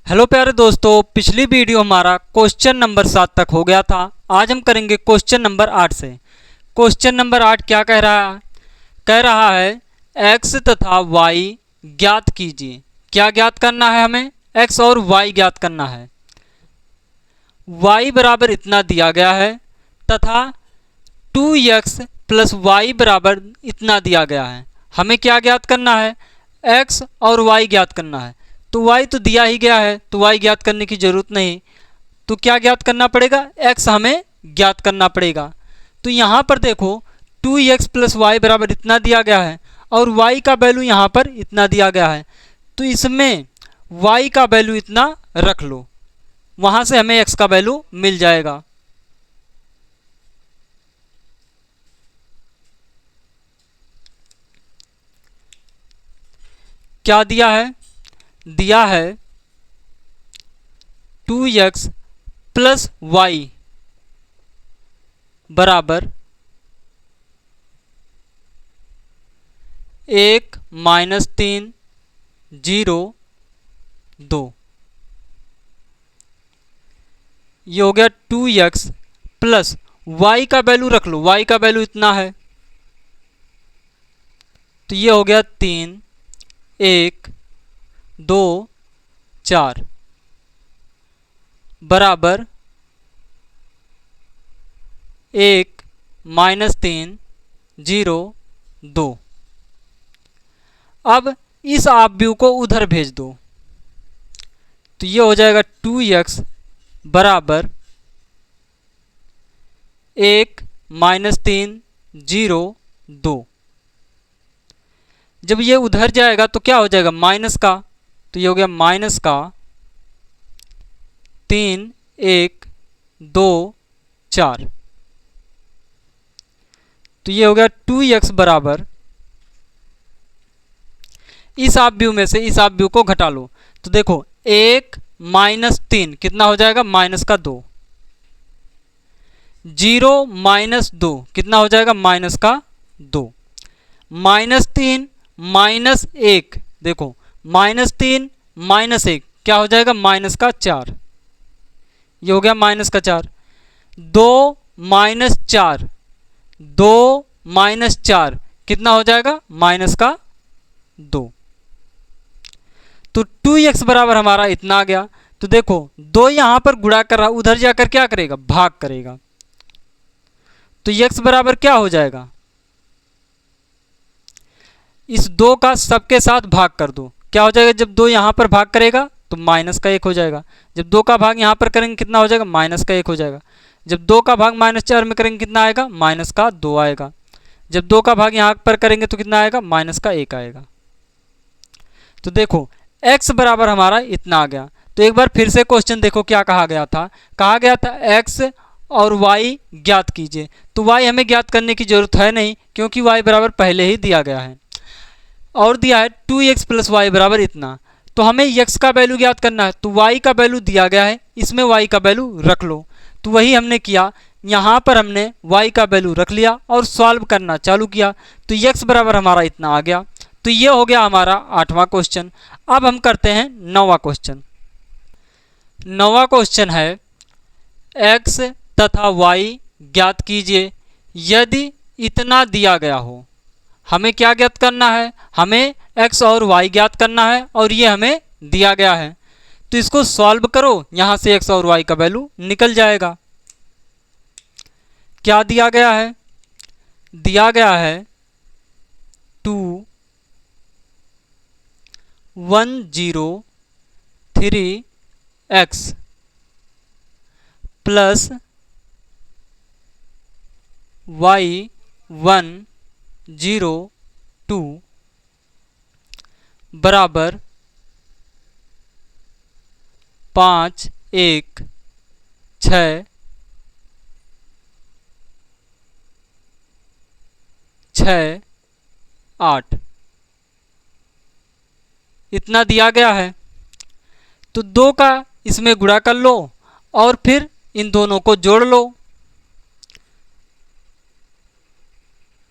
Hello प्यारे दोस्तों, पिछली वीडियो हमारा क्वेश्चन नंबर 7 तक हो गया था। आज हम करेंगे क्वेश्चन नंबर 8 से। क्वेश्चन नंबर 8 क्या कह रहा है? कह रहा है x तथा y ज्ञात कीजिए। क्या ज्ञात करना है? हमें x और y ज्ञात करना है। y बराबर इतना दिया गया है तथा 2x प्लस y बराबर इतना दिया गया है। हमें क्या ज्ञात करना है? x और y ज्ञात करना है। तो y तो दिया ही गया है, तो y ज्ञात करने की जरूरत नहीं। तो क्या ज्ञात करना पड़ेगा? x हमें ज्ञात करना पड़ेगा। तो यहाँ पर देखो 2x प्लस वाई बराबर इतना दिया गया है और y का वैल्यू यहाँ पर इतना दिया गया है। तो इसमें y का वैल्यू इतना रख लो, वहाँ से हमें x का वैल्यू मिल जाएगा। क्या दिया है? दिया है 2x प्लस वाई बराबर 1 माइनस 3 0 2। ये हो गया 2x प्लस y का वैल्यू रख लो, y का वैल्यू इतना है। तो ये हो गया 3 1 2 4 बराबर 1 माइनस 3 0 2। अब इस आव्यूह को उधर भेज दो, तो ये हो जाएगा 2x बराबर 1 माइनस 3 0 2। जब ये उधर जाएगा तो क्या हो जाएगा? माइनस का। तो ये हो गया माइनस का 3 1 2 4। तो ये हो गया 2x बराबर, इस आव्यूह में से इस आव्यूह को घटा लो। तो देखो 1 माइनस 3 कितना हो जाएगा? माइनस का 2। 0 माइनस 2 कितना हो जाएगा? माइनस का 2। माइनस 3 माइनस 1, देखो माइनस 3 माइनस 1 क्या हो जाएगा? माइनस का 4। ये हो गया माइनस का 4। 2 माइनस 4, 2 माइनस 4 कितना हो जाएगा? माइनस का 2। तो 2x बराबर हमारा इतना आ गया। तो देखो 2 यहां पर गुणा कर रहा, उधर जाकर क्या करेगा? भाग करेगा। तो x बराबर क्या हो जाएगा? इस 2 का सबके साथ भाग कर दो। क्या हो जाएगा? जब 2 यहां पर भाग करेगा तो माइनस का 1 हो जाएगा। जब 2 का भाग यहां पर करेंगे कितना हो जाएगा? माइनस का 1 हो जाएगा। जब 2 का भाग माइनस 4 में करेंगे कितना आएगा? माइनस का 2 आएगा। जब 2 का भाग यहां पर करेंगे तो कितना आएगा? माइनस का 1 आएगा। तो देखो x बराबर हमारा इतना आ गया। तो एक बार फिर से क्वेश्चन देखो क्या कहा गया था। कहा गया था x और y ज्ञात कीजिए। तो y हमें ज्ञात करने की जरूरत है नहीं, क्योंकि y बराबर पहले ही दिया गया है। और दिया है 2x प्लस वाई बराबर इतना। तो हमें x का वैल्यू ज्ञात करना है, तो y का वैल्यू दिया गया है, इसमें y का वैल्यू रख लो। तो वही हमने किया, यहाँ पर हमने y का वैल्यू रख लिया और सॉल्व करना चालू किया। तो x बराबर हमारा इतना आ गया। तो ये हो गया हमारा 8वां क्वेश्चन। अब हम करते हैं 9वां क्वेश्चन। 9वां क्वेश्चन है x तथा y ज्ञात कीजिए यदि इतना दिया गया हो। हमें क्या ज्ञात करना है? हमें x और y ज्ञात करना है और ये हमें दिया गया है। तो इसको सॉल्व करो, यहां से x और y का वैल्यू निकल जाएगा। क्या दिया गया है? दिया गया है 2 103x प्लस y 102 बराबर 5 1 6 6 8 इतना दिया गया है। तो 2 का इसमें गुणा कर लो और फिर इन दोनों को जोड़ लो।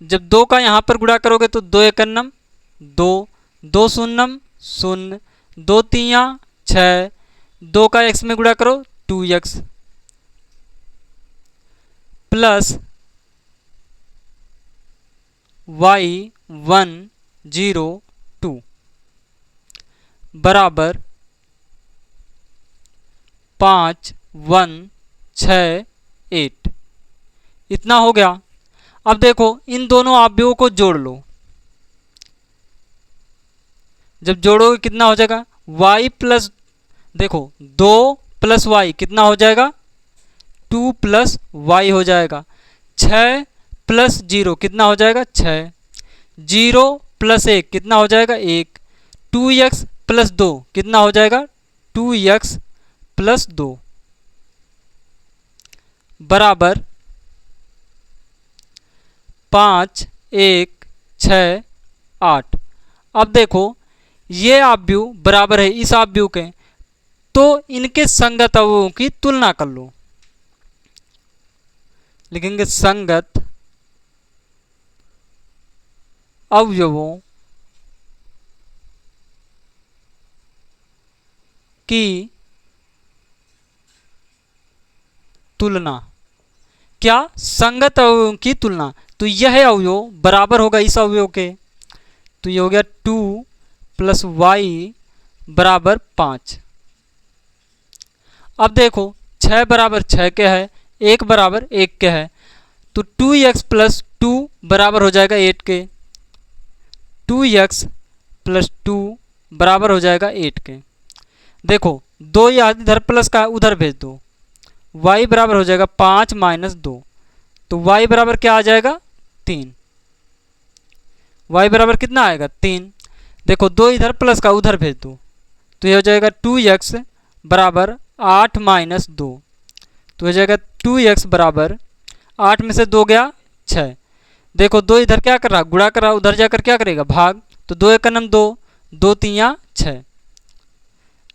जब 2 का यहाँ पर गुणा करोगे तो 2 एकन्नम 2, 2 शून्यम 0, 2 तियाँ 6, 2 का x में गुणा करो 2x प्लस y 1 0 2 बराबर 5 1 6 8। इतना हो गया। अब देखो इन दोनों अवयवों को जोड़ लो। जब जोड़ोगे कितना हो जाएगा y प्लस, देखो 2 प्लस वाई कितना हो जाएगा 2 प्लस वाई हो जाएगा। 6 प्लस 0 कितना हो जाएगा 6। 0 प्लस 1 कितना हो जाएगा 1। 2x प्लस 2 कितना हो जाएगा 2x प्लस 2 बराबर 5 1 6 8। अब देखो ये अवयव बराबर है इस अवयव के, तो इनके संगत अवयवों की तुलना कर लो। लिखेंगे संगत अवयवों की तुलना। क्या संगत अवयवों की तुलना, तो यह अवयव बराबर होगा इस अवयव के, तो ये हो गया 2 प्लस वाई बराबर 5। अब देखो 6 बराबर 6 के है, 1 बराबर 1 के है, तो 2x प्लस 2 बराबर हो जाएगा 8 के। 2x प्लस 2 बराबर हो जाएगा 8 के। देखो 2 या इधर प्लस का उधर भेज दो, y बराबर हो जाएगा 5 माइनस 2, तो y बराबर क्या आ जाएगा 3। y बराबर कितना आएगा 3। देखो 2 इधर प्लस का उधर भेज दो, तो ये हो जाएगा 2x बराबर 8 माइनस 2, तो हो जाएगा 2x बराबर 8 में से 2 गया 6। देखो 2 इधर क्या कर रहा गुणा कर रहा, उधर जाकर क्या करेगा भाग, तो 2 एक नम 2, 2 3 6,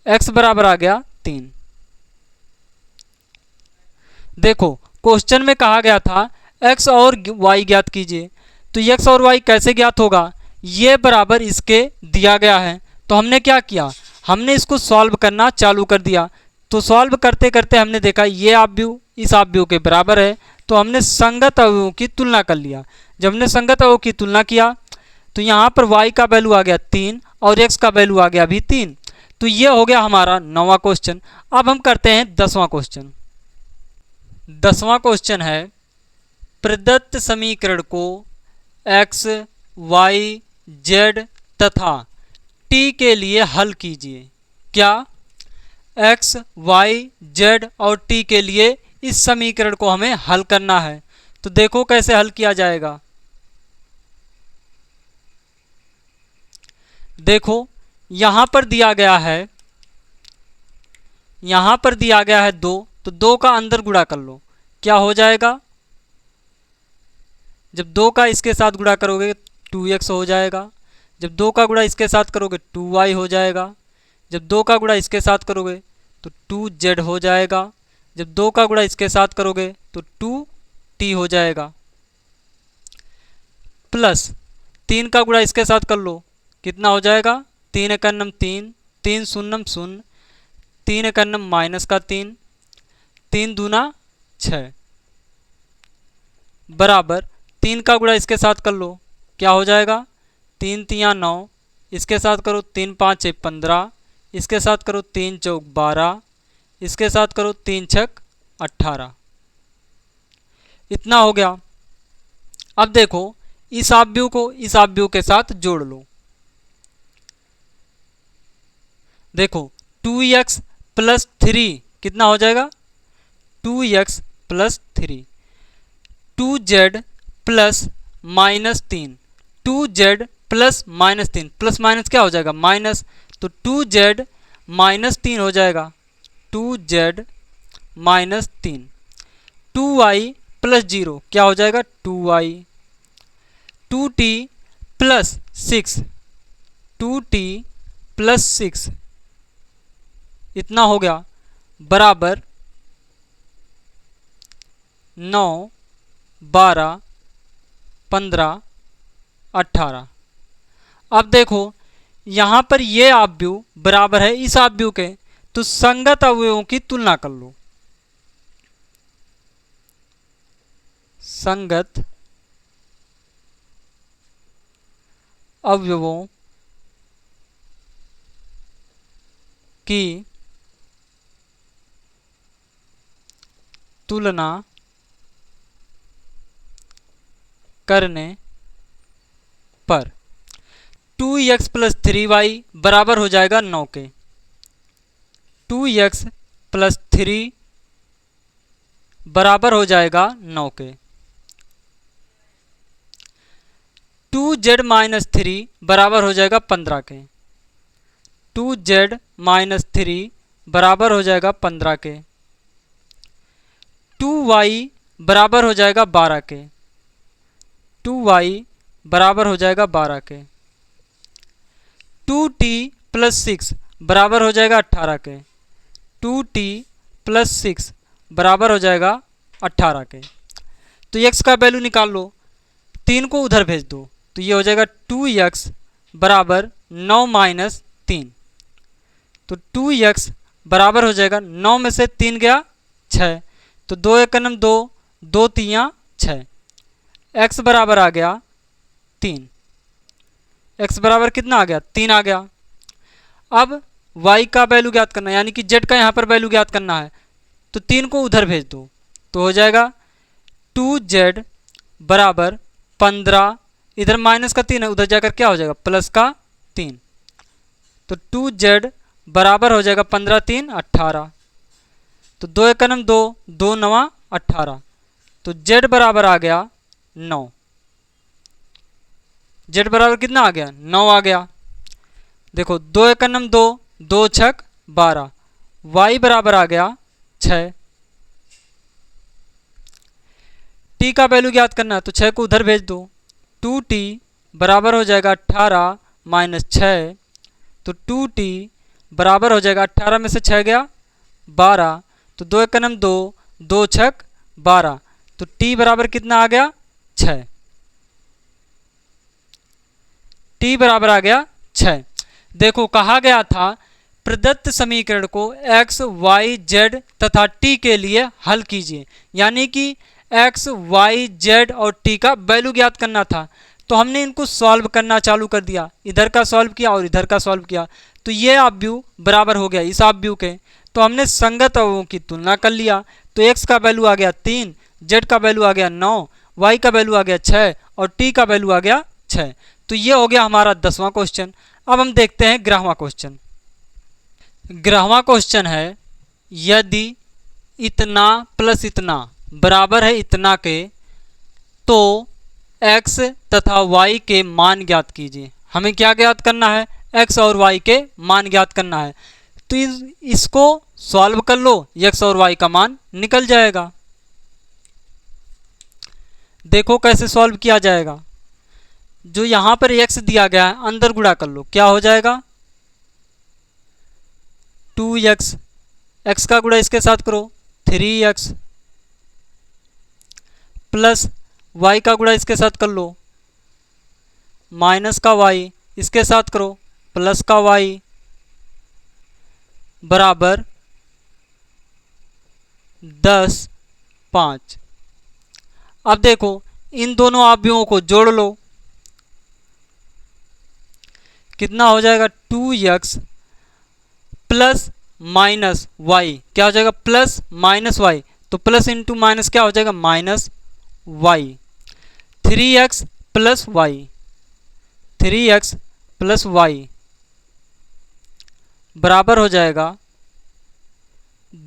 x बराबर आ गया 3। देखो क्वेश्चन में कहा गया था x और y ज्ञात कीजिए, तो x और y कैसे ज्ञात होगा, ये बराबर इसके दिया गया है, तो हमने क्या किया, हमने इसको सॉल्व करना चालू कर दिया। तो सॉल्व करते करते हमने देखा ये अवयव इस अवयव के बराबर है, तो हमने संगत अवयवों की तुलना कर लिया। जब हमने संगत अवयव की तुलना किया तो यहाँ पर y का वैल्यू आ गया 3 और x का वैल्यू आ गया भी 3, तो ये हो गया हमारा 9वां क्वेश्चन। अब हम करते हैं 10वां क्वेश्चन। 10वां क्वेश्चन है प्रदत्त समीकरण को x, y, z तथा t के लिए हल कीजिए। क्या x, y, z और t के लिए इस समीकरण को हमें हल करना है, तो देखो कैसे हल किया जाएगा। देखो यहां पर दिया गया है, यहां पर दिया गया है 2, तो 2 का अंदर गुणा कर लो, क्या हो जाएगा, जब 2 का इसके साथ गुणा करोगे 2x हो जाएगा, जब 2 का गुणा इसके साथ करोगे 2y हो जाएगा, जब 2 का गुणा इसके साथ करोगे तो 2z हो जाएगा, जब 2 का गुणा इसके साथ करोगे तो 2t हो जाएगा, प्लस 3 का गुणा इसके साथ कर लो, कितना हो जाएगा 3 एकन्नम 3, 3 शून्यम 0, 3 एकन्नम माइनस का 3, 3 दूना 6 बराबर 3 का गुणा इसके साथ कर लो, क्या हो जाएगा 3 3 9, इसके साथ करो 3 5 6 15, इसके साथ करो 3 चौक 12, इसके साथ करो 3 छक 18। इतना हो गया। अब देखो इस अवयव को इस अवयव के साथ जोड़ लो। देखो 2x प्लस 3 कितना हो जाएगा 2x plus 3, 2z plus minus 3, 2z plus minus 3, plus minus क्या हो जाएगा माइनस, तो 2z माइनस 3 हो जाएगा, 2z माइनस 3, 2y प्लस 0 क्या हो जाएगा 2y, 2t plus 6, 2t plus 6 इतना हो गया बराबर 9 12 15 18। अब देखो यहाँ पर ये अवयव बराबर है इस अवयव के, तो संगत अवयवों की तुलना कर लो। संगत अवयवों की तुलना करने पर 2x प्लस 3y बराबर हो जाएगा 9 के। 2x प्लस 3 बराबर हो जाएगा 9 के। 2z माइनस 3 बराबर हो जाएगा 15 के। 2z माइनस 3 बराबर हो जाएगा 15 के। 2y बराबर हो जाएगा 12 के। 2y बराबर हो जाएगा 12 के। 2t प्लस 6 बराबर हो जाएगा 18 के। 2t प्लस 6 बराबर हो जाएगा 18 के। तो x का वैल्यू निकाल लो, 3 को उधर भेज दो, तो ये हो जाएगा 2x बराबर 9 माइनस 3। तो 2x बराबर हो जाएगा 9 में से 3 गया 6, तो 2 एक नम 2, 2 3 6। x बराबर आ गया 3। x बराबर कितना आ गया? 3 आ गया। अब y का वैल्यू ज्ञात करना है, यानी कि z का यहाँ पर वैल्यू ज्ञात करना है, तो 3 को उधर भेज दो, तो हो जाएगा 2z बराबर 15, इधर माइनस का 3 है, उधर जाकर क्या हो जाएगा? प्लस का 3। तो 2z बराबर हो जाएगा 15 3 18। तो 2 एक नम 2, 2 9 18। तो z बराबर आ गया 9। z बराबर कितना आ गया? 9 आ गया। देखो 2 एक नम 2, 2 छक 12। y बराबर आ गया 6। t का वैल्यू ज्ञात करना है, तो 6 को उधर भेज दो, 2t बराबर हो जाएगा 18 माइनस 6। तो 2t बराबर हो जाएगा 18 में से 6 गया 12, तो 2 एक नम 2, 2 छक 12। तो t बराबर कितना आ गया? 6। t बराबर आ गया 6। देखो कहा गया था प्रदत्त समीकरण को x, y, z तथा t के लिए हल कीजिए, यानी कि x, y, z और t का वैल्यू ज्ञात करना था। तो हमने इनको सॉल्व करना चालू कर दिया, इधर का सॉल्व किया और इधर का सॉल्व किया, तो ये आव्यूह बराबर हो गया इस आव्यूह के। तो हमने संगत अवयवों की तुलना कर लिया, तो x का वैल्यू आ गया 3, z का वैल्यू आ गया 9, y का वैल्यू आ गया 6 और t का वैल्यू आ गया 6। तो ये हो गया हमारा 10वां क्वेश्चन। अब हम देखते हैं 11वां क्वेश्चन। 11वां क्वेश्चन है, यदि इतना प्लस इतना बराबर है इतना के, तो x तथा y के मान ज्ञात कीजिए। हमें क्या ज्ञात करना है? x और y के मान ज्ञात करना है। तो इसको सॉल्व कर लो, x और y का मान निकल जाएगा। देखो कैसे सॉल्व किया जाएगा। जो यहाँ पर x दिया गया है अंदर गुणा कर लो, क्या हो जाएगा? 2x, x का गुणा इसके साथ करो 3x, प्लस y का गुणा इसके साथ कर लो, माइनस का y इसके साथ करो, प्लस का y बराबर 10 5। अब देखो इन दोनों आव्यूहों को जोड़ लो, कितना हो जाएगा? 2x प्लस माइनस y, क्या हो जाएगा? प्लस माइनस y, तो प्लस इंटू माइनस क्या हो जाएगा? Minus y। 3x plus y, 3x plus y बराबर हो जाएगा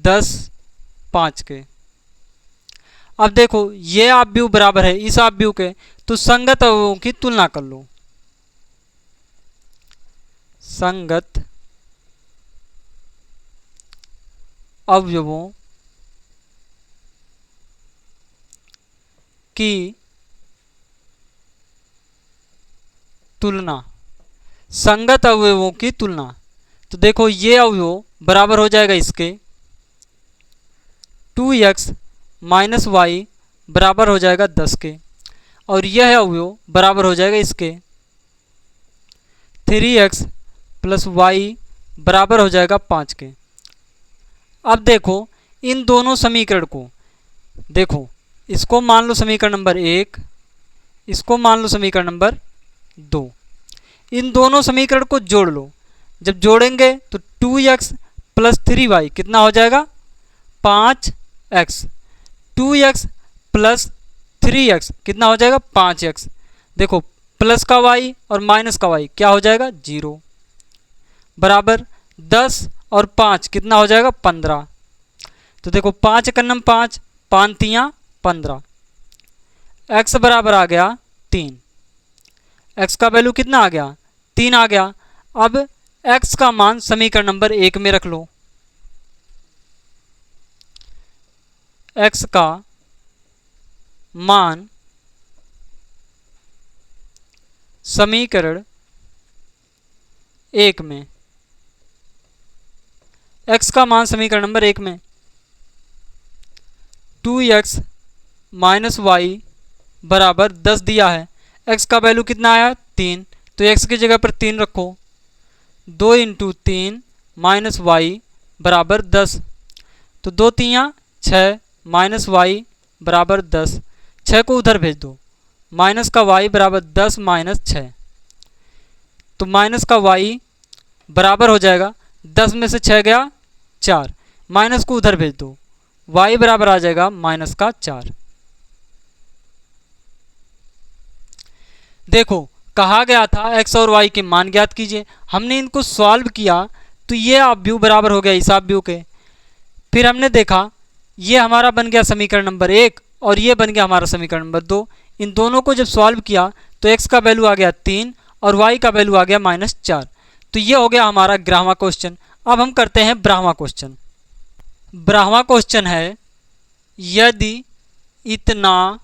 10 5 के। अब देखो ये आव्यूह बराबर है इस आव्यूह के, तो संगत अवयवों की तुलना कर लो। संगत अवयवों की तुलना, संगत अवयवों की तुलना। तो देखो ये अवयव बराबर हो जाएगा इसके, 2x माइनस वाई बराबर हो जाएगा 10 के, और यह अवयव बराबर हो जाएगा इसके, 3x प्लस वाई बराबर हो जाएगा 5 के। अब देखो इन दोनों समीकरण को, देखो इसको मान लो समीकरण नंबर 1, इसको मान लो समीकरण नंबर 2। इन दोनों समीकरण को जोड़ लो। जब जोड़ेंगे तो 2x प्लस 3y कितना हो जाएगा 5x। 2x प्लस 3x कितना हो जाएगा 5x। देखो प्लस का y और माइनस का y क्या हो जाएगा 0, बराबर 10 और 5 कितना हो जाएगा 15। तो देखो 5 एकन्नम 5, 5 तियाँ 15, x बराबर आ गया 3। x का वैल्यू कितना आ गया 3 आ गया। अब x का मान समीकरण नंबर 1 में रख लो। x का मान समीकरण 1 में, x का मान समीकरण नंबर 1 में 2x माइनस वाई बराबर 10 दिया है। x का वैल्यू कितना आया 3, तो x की जगह पर 3 रखो। 2 इंटू 3 माइनस वाई बराबर 10, तो 2 तियाँ 6 माइनस वाई बराबर 10। 6 को उधर भेज दो, माइनस का y बराबर 10 माइनस 6, तो माइनस का y बराबर हो जाएगा 10 में से 6 गया 4, माइनस को उधर भेज दो, y बराबर आ जाएगा माइनस का 4। देखो कहा गया था x और y के मान ज्ञात कीजिए, हमने इनको सॉल्व किया तो ये ऑब्यू बराबर हो गया इस ऑब्यू के। फिर हमने देखा ये हमारा बन गया समीकरण नंबर 1 और ये बन गया हमारा समीकरण नंबर 2। इन दोनों को जब सॉल्व किया तो x का वैल्यू आ गया 3 और y का वैल्यू आ गया -4। तो ये हो गया हमारा 11वां क्वेश्चन। अब हम करते हैं 12वां क्वेश्चन। 12वां क्वेश्चन है यदि इतना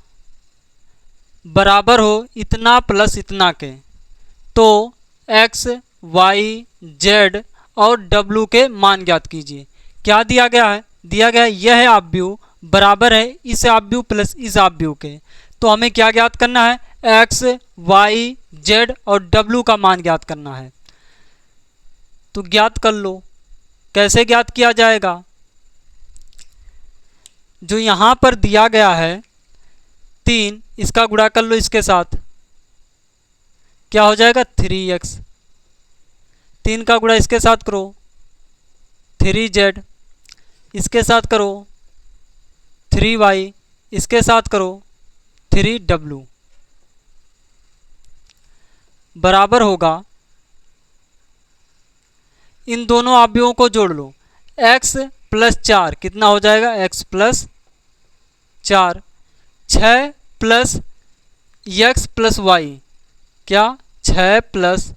बराबर हो इतना प्लस इतना के तो x, y, z और w के मान ज्ञात कीजिए। क्या दिया गया है, दिया गया है यह ऑब्यू बराबर है इस ऑब्यू प्लस इस ऑब्यू के। तो हमें क्या ज्ञात करना है x, y, z और w का मान ज्ञात करना है। तो ज्ञात कर लो। कैसे ज्ञात किया जाएगा, जो यहाँ पर दिया गया है 3, इसका गुणा कर लो इसके साथ, क्या हो जाएगा 3x। 3 का गुणा इसके साथ करो 3z, इसके साथ करो 3y, इसके साथ करो 3w, बराबर होगा, इन दोनों ऑब्यवों को जोड़ लो। x प्लस 4 कितना हो जाएगा x plus 4, 6 plus x plus y, क्या 6 plus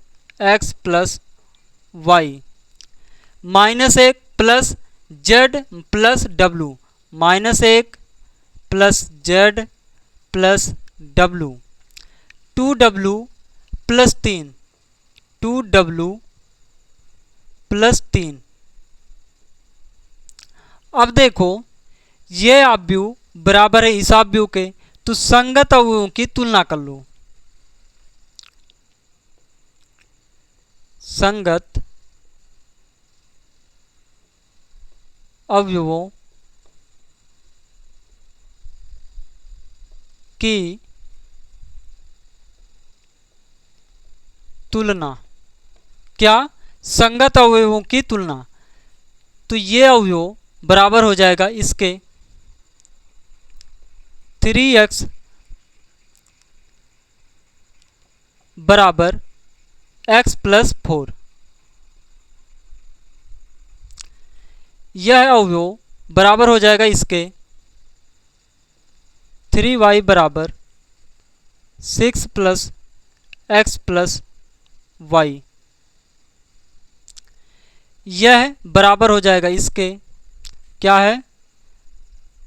x plus y, -1 plus z plus w, -1 plus z plus w, 2w plus 3, 2w plus 3। अब देखो ये ऑब्यू बराबर है इस ऑब्यू के, तो संगत अवयवों की तुलना कर लो। संगत अवयवों की तुलना, क्या संगत अवयवों की तुलना। तो ये अवयव बराबर हो जाएगा इसके 3x बराबर x प्लस 4। यह अवयव बराबर हो जाएगा इसके 3y बराबर 6 प्लस x प्लस वाई। यह बराबर हो जाएगा इसके, क्या है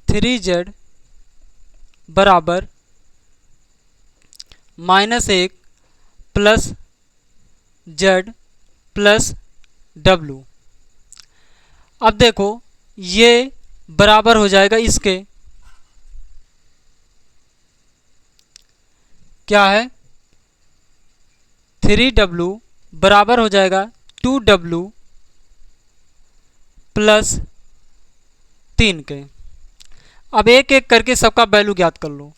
3z बराबर -1 प्लस z प्लस w। अब देखो ये बराबर हो जाएगा इसके, क्या है 3w बराबर हो जाएगा 2w प्लस 3 के। अब एक एक करके सबका वैल्यू ज्ञात कर लो।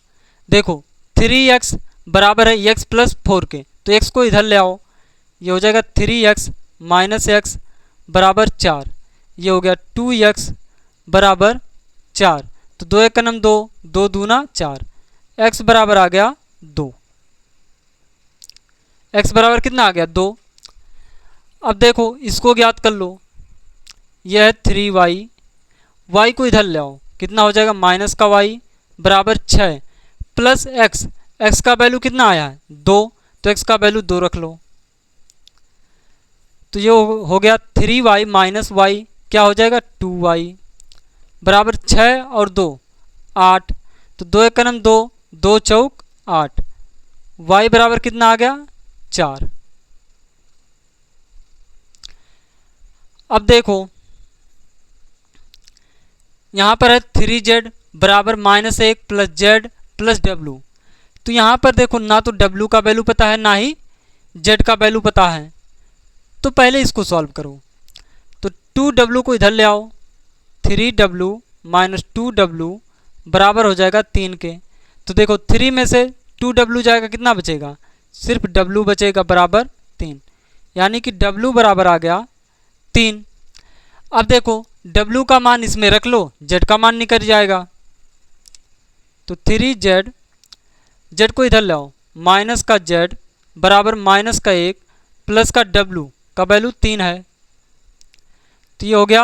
देखो 3x बराबर है x प्लस 4 के, तो x को इधर ले आओ, ये हो जाएगा 3x माइनस x बराबर 4। ये हो गया 2x बराबर 4, तो 2 एक का नम 2, 2 दूना 4, x बराबर आ गया 2। x बराबर कितना आ गया 2। अब देखो इसको ज्ञात कर लो, यह है 3y, y को इधर ले आओ, कितना हो जाएगा माइनस का y बराबर 6 प्लस x, x का वैल्यू कितना आया है 2, तो x का वैल्यू 2 रख लो। तो ये हो गया 3y माइनस y, क्या हो जाएगा 2y बराबर 6 और 2 8, तो 2 एक का नम 2, 2 चौक 8, y बराबर कितना आ गया 4। अब देखो यहाँ पर है 3z बराबर -1 प्लस z प्लस w। तो यहाँ पर देखो ना तो w का वैल्यू पता है ना ही z का वैल्यू पता है, तो पहले इसको सॉल्व करो। तो 2w को इधर ले आओ, 3w माइनस 2w बराबर हो जाएगा 3 के। तो देखो 3 में से 2w जाएगा, कितना बचेगा सिर्फ w बचेगा बराबर 3, यानी कि w बराबर आ गया 3। अब देखो w का मान इसमें रख लो, z का मान निकल जाएगा। तो 3z, z को इधर लाओ, माइनस का z बराबर माइनस का 1 प्लस का w का वैल्यू 3 है। तो ये हो गया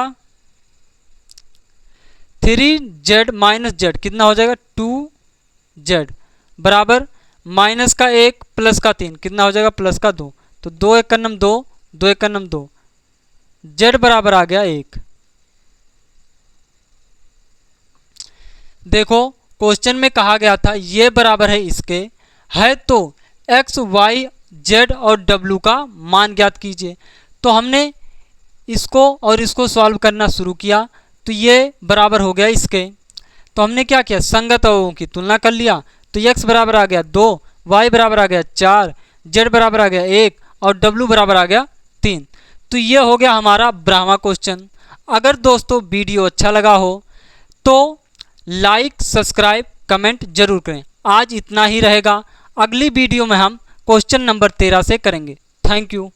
3z माइनस z कितना हो जाएगा 2z बराबर माइनस का 1 प्लस का 3 कितना हो जाएगा प्लस का 2। तो 2 एक का नम 2, 2 एक का नम 2, z बराबर आ गया 1। देखो क्वेश्चन में कहा गया था ये बराबर है इसके, है तो x, y, z और w का मान ज्ञात कीजिए। तो हमने इसको और इसको सॉल्व करना शुरू किया, तो ये बराबर हो गया इसके। तो हमने क्या किया, संगत अवयवों की तुलना कर लिया। तो x बराबर आ गया 2, y बराबर आ गया 4, z बराबर आ गया 1 और w बराबर आ गया 3। तो ये हो गया हमारा ब्राह्मा क्वेश्चन। अगर दोस्तों वीडियो अच्छा लगा हो तो लाइक, सब्सक्राइब, कमेंट जरूर करें। आज इतना ही रहेगा, अगली वीडियो में हम क्वेश्चन नंबर 13 से करेंगे। Thank you.